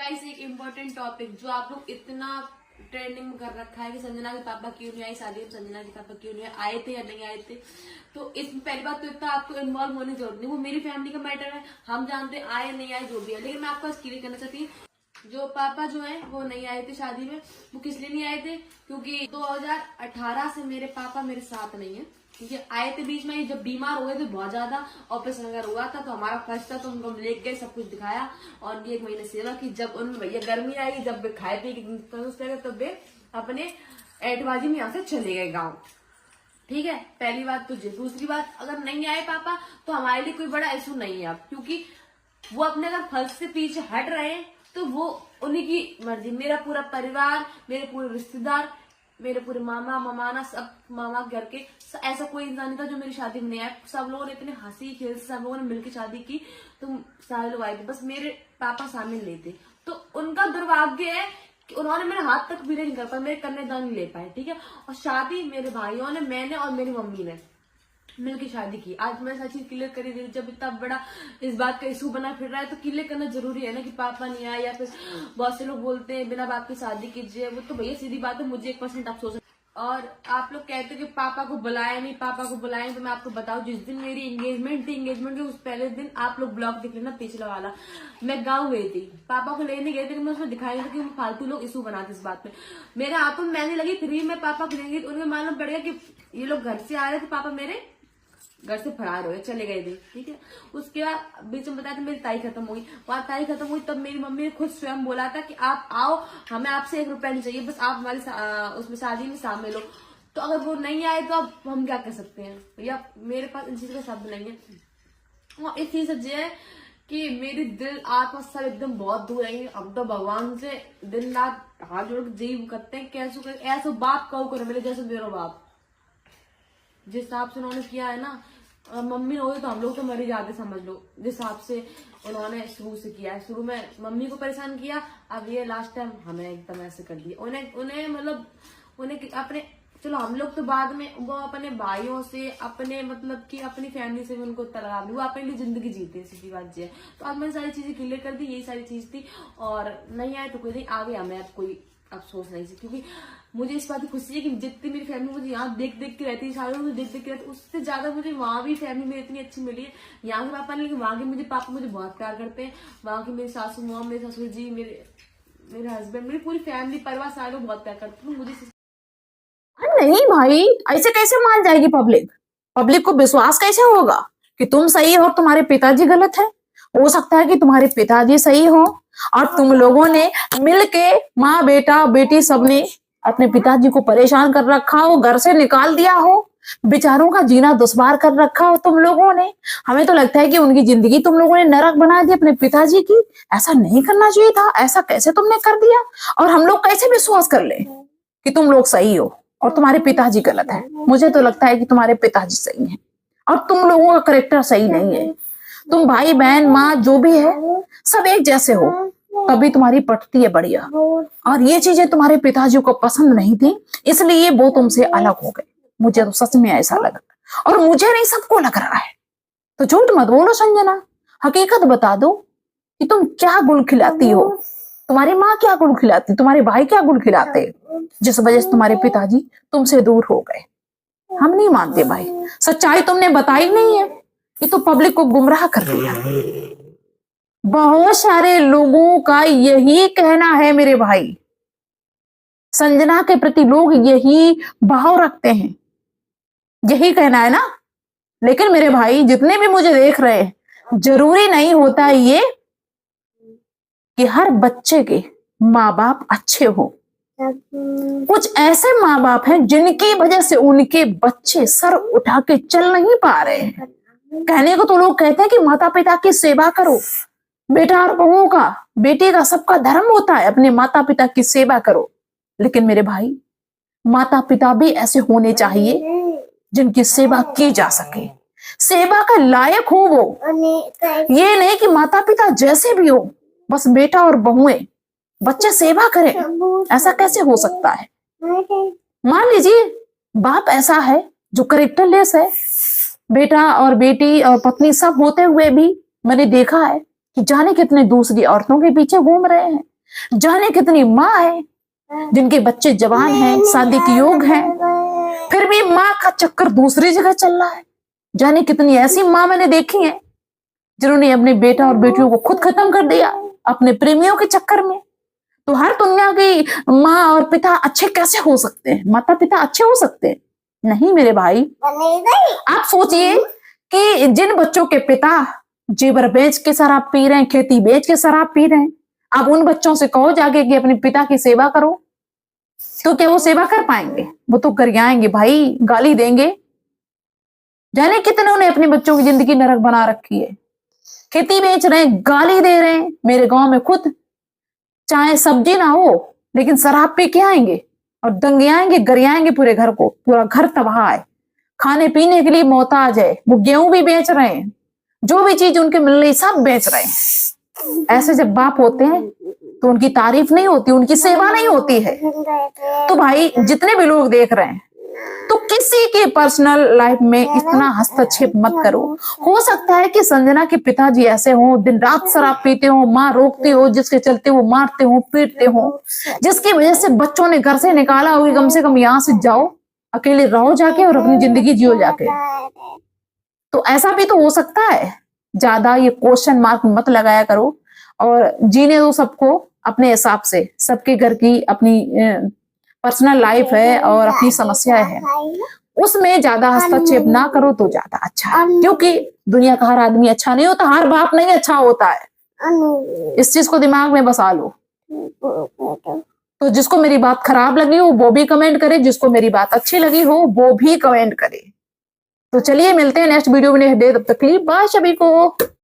Guys एक important topic जो आप लोग इतना ट्रेंडिंग में कर रखा है कि संजना के पापा क्यों नहीं आए शादी में, संजना के पापा क्यों नहीं आए थे या नहीं आए थे। तो इसमें पहली बात तो इतना आपको इन्वॉल्व होने की जरूरत नहीं, वो मेरी फैमिली का मैटर है, हम जानते हैं आए नहीं आए जो भी है। लेकिन मैं आपको क्लियर करना चाहती हूँ जो पापा जो है वो नहीं आए थे शादी में। वो किस लिए नहीं आए थे? क्योंकि 2018 से मेरे पापा मेरे साथ नहीं है। क्योंकि आए थे बीच में जब बीमार हुए थे बहुत ज्यादा, ऑपरेशन अगर हुआ था तो हमारा फर्स्ट था, तो उनको लेके गए, सब कुछ दिखाया और ये 1 महीने सेवा की। जब उन भैया गर्मी आई, जब वे खाए पी तब वे अपने एटबाजी में यहाँ से चले गए गाँव। ठीक है, पहली बात तो ये। दूसरी बात, अगर नहीं आए पापा तो हमारे लिए कोई बड़ा इशू नहीं है अब, क्योंकि वो अपने अगर फर्ज से पीछे हट रहे हैं तो वो उन्हीं की मर्जी। मेरा पूरा परिवार, मेरे पूरे रिश्तेदार, मेरे पूरे मामा ममाना, सब मामा घर के ऐसा कोई इंसान नहीं था जो मेरी शादी में नहीं आया। सब लोगों ने इतने हंसी खेल से सब लोगों ने मिलकर शादी की, तो सारे लोग आए थे, बस मेरे पापा शामिल नहीं थे। तो उनका दुर्भाग्य है कि उन्होंने मेरे हाथ तक भी नहीं कर पाए, मेरे कन्यादान नहीं ले पाए। ठीक है, और शादी मेरे भाइयों ने, मैंने और मेरी मम्मी ने मिलकर शादी की। आज मैं सच चीज क्लियर करी थी, जब इतना बड़ा इस बात का इशू बना फिर रहा है तो क्लियर करना जरूरी है ना कि पापा नहीं आए। या फिर बहुत से लोग बोलते हैं बिना बाप की शादी कीजिए, वो तो भैया सीधी बात है, मुझे 1% अफसोस। और आप लोग कहते हैं कि पापा को बुलाया नहीं, पापा को बुलाए, तो मैं आपको बताऊं जिस दिन मेरी एंगेजमेंट थी, एंगेजमेंट के उस पहले दिन आप लोग ब्लॉग दिख लेना पिछला वाला, मैं गाँव गई थी, पापा को लेने गए थे, मैं उसमें दिखाई नहीं था कि फालतू लोग इशू बनाते इस बात में। मेरे हाथों में मेहंदी लगी, फिर मैं पापा को लेंगे, उन्हें मालूम पड़ गया कि ये लोग घर से आ रहे थे, पापा मेरे घर से फरार हो गए, चले गए थे। ठीक है, उसके बाद बीच में बताया था मेरी ताई खत्म हुई, वहां ताई खत्म हुई, तब मेरी मम्मी ने खुद स्वयं बोला था कि आप आओ, हमें आपसे 1 रुपया नहीं चाहिए, बस आप हमारी उसमें शादी में शामिल हो। तो अगर वो नहीं आए तो अब हम क्या कर सकते हैं भैया, मेरे पास इन चीज का शब्द नहीं है। और इस चीज से है कि मेरी दिल आत्मा सब एकदम बहुत दूर है। हम तो भगवान से दिन रात हाथ जोड़ के जीव करते हैं, कैसे कर ऐसा बाप कहो करो मेरे जैसे मेरा बाप, जिस हिसाब से उन्होंने किया है ना, मम्मी होगी तो हम लोग तो मर ही जाते समझ लो, जिस हिसाब से उन्होंने शुरू से किया है। शुरू में मम्मी को परेशान किया, अब ये लास्ट टाइम हमें एकदम ऐसे कर दिया। उन्हें मतलब उन्हें अपने, चलो हम लोग तो बाद में, वो अपने भाइयों से, अपने मतलब कि अपनी फैमिली से उनको तलाक नहीं, वो अपने लिए जिंदगी जीते, सीधी बात ये। तो अब मैंने सारी चीजें क्लियर कर दी, यही सारी चीज थी। और नहीं आए तो कोई नहीं, आगे हमें अब कोई अफसोस नहीं, क्योंकि मुझे इस बात की खुशी है कि जितनी मेरी फैमिली मुझे यहाँ देख देख के रहती है, सालों में देख देख के रहती है, उससे ज्यादा मुझे वहाँ भी फैमिली मेरी इतनी अच्छी मिली है। यहाँ के पापा नहीं, लेकिन वहाँ के मुझे पापा मुझे बहुत प्यार करते हैं। वहाँ की मेरी सासू माँ, मेरे ससुर जी, मेरे हस्बैंड, मेरी पूरी फैमिली परिवार सारे लोग बहुत प्यार करते हैं मुझे। नहीं भाई, ऐसे कैसे मान जाएगी पब्लिक? पब्लिक को विश्वास कैसे होगा कि तुम सही हो और तुम्हारे पिताजी गलत है? हो सकता है कि तुम्हारे पिताजी सही हो और तुम लोगों ने मिलके, माँ बेटा बेटी सबने अपने पिताजी को परेशान कर रखा हो, घर से निकाल दिया हो, बेचारों का जीना दुश्वार कर रखा हो तुम लोगों ने। हमें तो लगता है कि उनकी जिंदगी तुम लोगों ने नरक बना दी अपने पिताजी की। ऐसा नहीं करना चाहिए था, ऐसा कैसे तुमने कर दिया? और हम लोग कैसे विश्वास कर ले कि तुम लोग सही हो और तुम्हारे पिताजी गलत है? मुझे तो लगता है कि तुम्हारे पिताजी सही हैं और तुम लोगों का करेक्टर सही नहीं है। तुम भाई बहन माँ जो भी है सब एक जैसे हो, तभी तुम्हारी पटती है बढ़िया। और ये चीजें तुम्हारे पिताजी को पसंद नहीं थी, इसलिए वो तुमसे अलग हो गए। मुझे तो सच में ऐसा लग रहा है, और मुझे नहीं सबको लग रहा है। तो झूठ मत बोलो संजना, हकीकत बता दो कि तुम क्या गुल खिलाती हो, तुम्हारी माँ क्या गुल खिलाती, तुम्हारे भाई क्या गुल खिलाते, जिस वजह से तुम्हारे पिताजी तुमसे दूर हो गए। हम नहीं मानते भाई, सच्चाई तुमने बताई नहीं है, ये तो पब्लिक को गुमराह कर दिया। बहुत सारे लोगों का यही कहना है मेरे भाई, संजना के प्रति लोग यही भाव रखते हैं, यही कहना है ना। लेकिन मेरे भाई जितने भी मुझे देख रहे हैं, जरूरी नहीं होता ये कि हर बच्चे के माँ बाप अच्छे हो। कुछ ऐसे माँ बाप हैं जिनकी वजह से उनके बच्चे सर उठा के चल नहीं पा रहे हैं। कहने को तो लोग कहते हैं कि माता पिता की सेवा करो, बेटा और बहुओं का, बेटे का, सबका धर्म होता है अपने माता पिता की सेवा करो। लेकिन मेरे भाई, माता पिता भी ऐसे होने चाहिए जिनकी सेवा की जा सके, सेवा का लायक हो वो। ये नहीं कि माता पिता जैसे भी हो, बस बेटा और बहुएं, बच्चे सेवा करें, ऐसा कैसे हो सकता है? मान लीजिए बाप ऐसा है जो करेक्टरलेस है, बेटा और बेटी और पत्नी सब होते हुए भी मैंने देखा है कि जाने कितने दूसरी औरतों के पीछे घूम रहे हैं। जाने कितनी माँ है जिनके बच्चे जवान हैं, शादी के योग हैं, फिर भी माँ का चक्कर दूसरी जगह चल रहा है। जाने कितनी ऐसी माँ मैंने देखी है जिन्होंने अपने बेटा और बेटियों को खुद खत्म कर दिया अपने प्रेमियों के चक्कर में। तो हर दुनिया की माँ और पिता अच्छे कैसे हो सकते हैं? माता पिता अच्छे हो सकते हैं? नहीं मेरे भाई। आप सोचिए कि जिन बच्चों के पिता जेवर बेच के शराब पी रहे हैं, खेती बेच के शराब पी रहे हैं, आप उन बच्चों से कहो जाके कि अपने पिता की सेवा करो, तो क्या वो सेवा कर पाएंगे? वो तो गरियाएंगे भाई, गाली देंगे। जाने कितने ने अपने बच्चों की जिंदगी नरक बना रखी है। खेती बेच रहे हैं, गाली दे रहे हैं। मेरे गांव में खुद चाहे सब्जी ना हो लेकिन शराब पी के आएंगे और दंगियाएंगे, गरियाएंगे पूरे घर को। पूरा घर तबाह है, खाने पीने के लिए मोहताज है। वो गेहूं भी बेच रहे हैं, जो भी चीज उनके मिल रही सब बेच रहे हैं। ऐसे जब बाप होते हैं तो उनकी तारीफ नहीं होती, उनकी सेवा नहीं होती है। तो भाई जितने भी लोग देख रहे हैं, तो किसी के पर्सनल लाइफ में इतना हस्तक्षेप मत करो। हो सकता है कि संजना के पिताजी ऐसे हो, दिन रात शराब पीते हो, माँ रोकती हो, जिसके चलते वो मारते हो, पीटते हो, जिसकी वजह से बच्चों ने घर से निकाला हो कि कम से कम यहाँ से जाओ, अकेले रहो जाके और अपनी जिंदगी जियो जाके। तो ऐसा भी तो हो सकता है। ज्यादा ये क्वेश्चन मार्क मत लगाया करो और जीने दो सबको अपने हिसाब से। सबके घर की अपनी पर्सनल लाइफ है और अपनी समस्याएं है, उसमें ज्यादा हस्तक्षेप ना करो तो ज्यादा अच्छा है। क्योंकि दुनिया का हर आदमी अच्छा नहीं होता, हर बाप नहीं अच्छा होता है। इस चीज को दिमाग में बसा लो। तो जिसको मेरी बात खराब लगी हो वो भी कमेंट करे, जिसको मेरी बात अच्छी लगी हो वो भी कमेंट करे। तो चलिए मिलते हैं नेक्स्ट वीडियो में। तब तक के लिए बाय सभी को।